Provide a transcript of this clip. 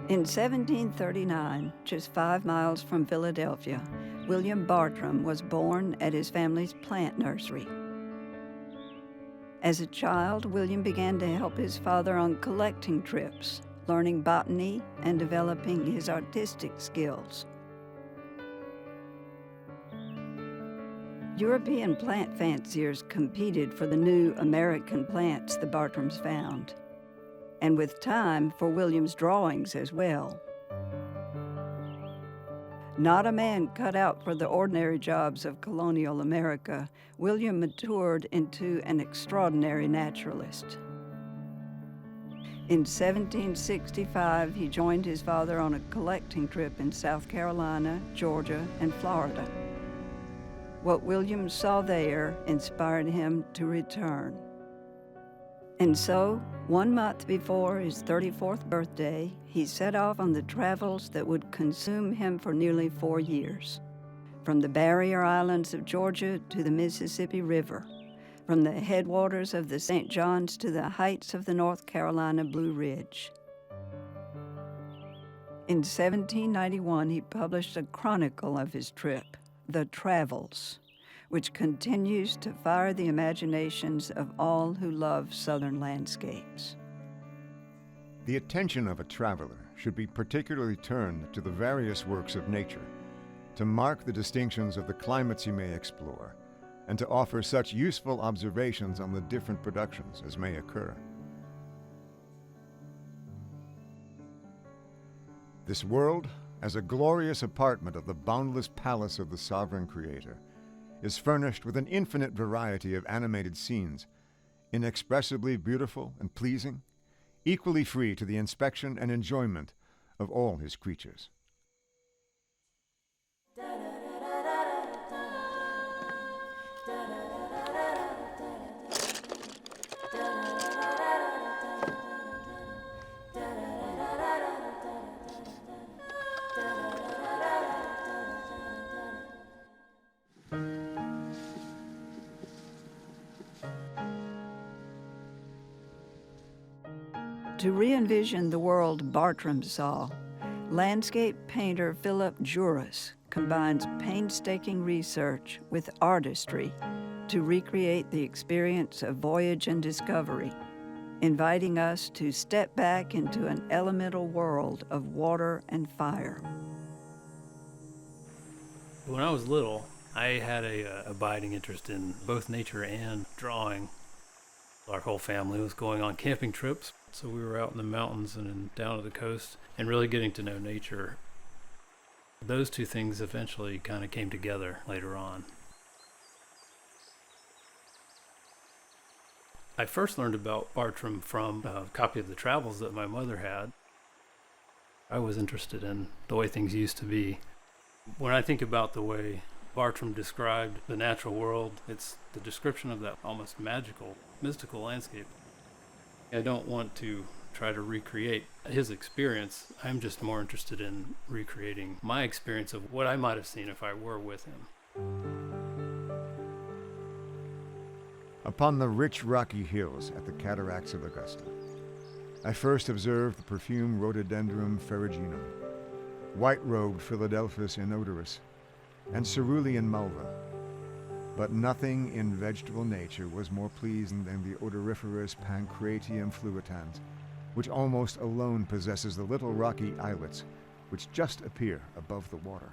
In 1739, just 5 miles from Philadelphia, William Bartram was born at his family's plant nursery. As a child, William began to help his father on collecting trips, learning botany and developing his artistic skills. European plant fanciers competed for the new American plants the Bartrams found, and with time for William's drawings as well. Not a man cut out for the ordinary jobs of colonial America, William matured into an extraordinary naturalist. In 1765, he joined his father on a collecting trip in South Carolina, Georgia, and Florida. What William saw there inspired him to return. And so, 1 month before his 34th birthday, he set off on the travels that would consume him for nearly 4 years. From the barrier islands of Georgia to the Mississippi River, from the headwaters of the St. Johns to the heights of the North Carolina Blue Ridge. In 1791, he published a chronicle of his trip, The Travels, which continues to fire the imaginations of all who love southern landscapes. The attention of a traveler should be particularly turned to the various works of nature, to mark the distinctions of the climates he may explore, and to offer such useful observations on the different productions as may occur. This world, as a glorious apartment of the boundless palace of the sovereign Creator, is furnished with an infinite variety of animated scenes, inexpressibly beautiful and pleasing, equally free to the inspection and enjoyment of all his creatures. To re-envision the world Bartram saw, landscape painter Philip Juras combines painstaking research with artistry to recreate the experience of voyage and discovery, inviting us to step back into an elemental world of water and fire. When I was little, I had a abiding interest in both nature and drawing. Our whole family was going on camping trips, so we were out in the mountains and down to the coast and really getting to know nature. Those two things eventually kind of came together later on. I first learned about Bartram from a copy of the travels that my mother had. I was interested in the way things used to be. When I think about the way Bartram described the natural world, it's the description of that almost magical, mystical landscape. I don't want to try to recreate his experience. I'm just more interested in recreating my experience of what I might have seen if I were with him. Upon the rich rocky hills at the cataracts of Augusta, I first observed the perfumed Rhododendron ferruginum, white-robed Philadelphus inodorus, and cerulean malva. But nothing in vegetable nature was more pleasing than the odoriferous Pancratium fluitans, which almost alone possesses the little rocky islets which just appear above the water.